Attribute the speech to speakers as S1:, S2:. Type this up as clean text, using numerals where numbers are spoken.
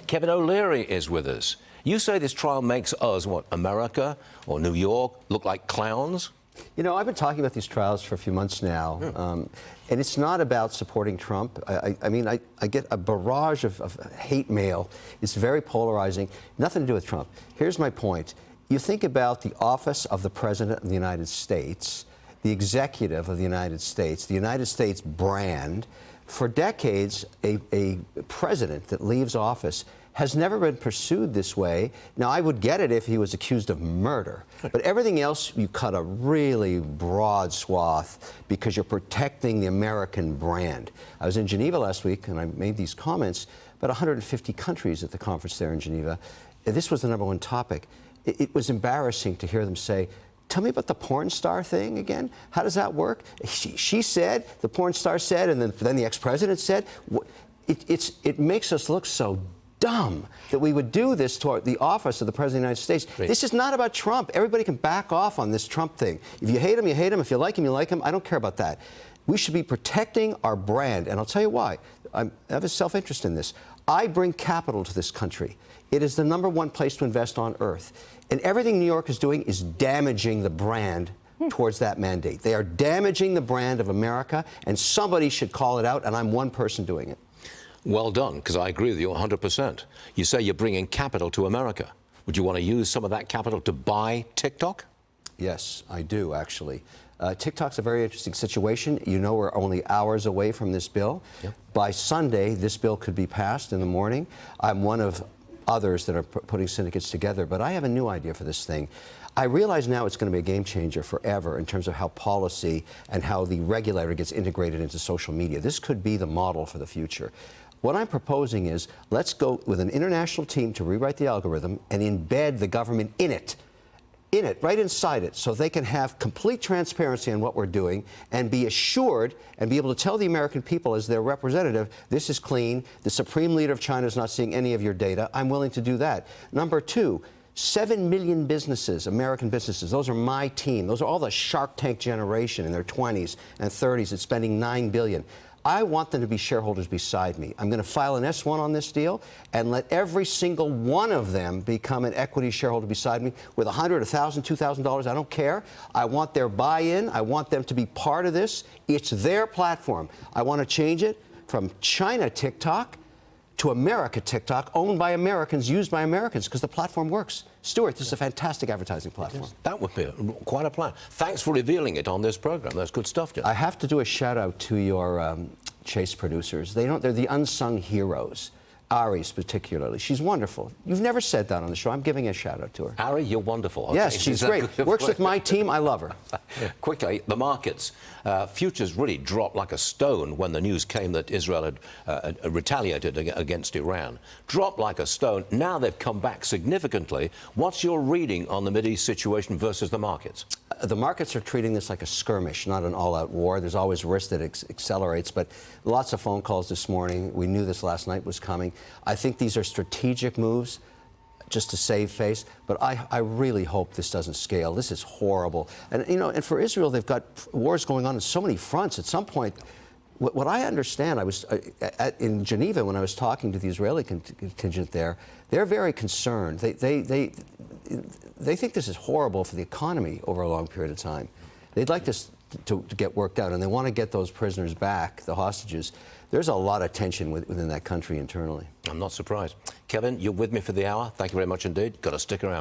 S1: Kevin O'Leary is with us. You say this trial makes us, what, America or New York, look like clowns?
S2: You know, I've been talking about these trials for a few months now, and it's not about supporting Trump. I mean, I get a barrage of hate mail. It's very polarizing. Nothing to do with Trump. Here's my point. You think about the office of the President of the United States, the executive of the United States brand. For decades, a president that leaves office has never been pursued this way. Now, I would get it if he was accused of murder, but everything else, you cut a really broad swath because you're protecting the American brand. I was in Geneva last week, and I made these comments, about 150 countries at the conference there in Geneva. This was the #1 topic. It was embarrassing to hear them say, "Tell me about the porn star thing again. How does that work?" She said, the porn star said, and then the ex-president said. It makes us look so dumb that we would do this to the office of the President of the United States. Great. This is not about Trump. Everybody can back off on this Trump thing. If you hate him, you hate him. If you like him, you like him. I don't care about that. We should be protecting our brand, and I'll tell you why. I have a self-interest in this. I bring capital to this country. It is the #1 place to invest on earth. And everything New York is doing is damaging the brand towards that mandate. They are damaging the brand of America, and somebody should call it out, and I'm one person doing it.
S1: Well done, because I agree with you 100%. You say you're bringing capital to America. Would you want to use some of that capital to buy TikTok?
S2: Yes, I do, actually. TikTok's a very interesting situation. You know, we're only hours away from this bill. Yep. By Sunday, this bill could be passed in the morning. I'm one of others that are putting syndicates together, but I have a new idea for this thing. I realize now it's going to be a game changer forever in terms of how policy and how the regulator gets integrated into social media. This could be the model for the future. What I'm proposing is, let's go with an international team to rewrite the algorithm and embed the government in it, right inside it, so they can have complete transparency on what we're doing and be assured and be able to tell the American people as their representative, this is clean, the supreme leader of China is not seeing any of your data, I'm willing to do that. Number two, 7 million businesses, American businesses, those are my team. Those are all the Shark Tank generation in their 20s and 30s that's spending $9 billion. I want them to be shareholders beside me. I'm going to file an S-1 on this deal and let every single one of them become an equity shareholder beside me with $100, $1,000, $2,000. I don't care. I want their buy-in. I want them to be part of this. It's their platform. I want to change it from China TikTok to America TikTok, owned by Americans, used by Americans, because the platform works. Stuart, this is a fantastic advertising platform.
S1: That would be quite a plan. Thanks for revealing it on this program. That's good stuff, Jeff.
S2: I have to do a shout-out to your Chase producers. They're the unsung heroes. Ari's particularly. She's wonderful. You've never said that on the show. I'm giving a shout-out to her.
S1: Ari, you're wonderful. Okay.
S2: Yes, she's great. Works with my team. I love her.
S1: Quickly, the markets. Futures really dropped like a stone when the news came that Israel had retaliated against Iran. Dropped like a stone. Now they've come back significantly. What's your reading on the Mideast situation versus the markets?
S2: The markets are treating this like a skirmish, not an all-out war. There's always risk that accelerates, but lots of phone calls this morning. We knew this last night was coming. I think these are strategic moves just to save face, but I really hope this doesn't scale. This is horrible. And, you know, and for Israel, they've got wars going on so many fronts. At some point, what I understand, I was in Geneva when I was talking to the Israeli contingent there, they're very concerned. They think this is horrible for the economy over a long period of time. They'd like this to get worked out, and they want to get those prisoners back, the hostages. There's a lot of tension within that country internally.
S1: I'm not surprised. Kevin, you're with me for the hour. Thank you very much indeed. Got to stick around.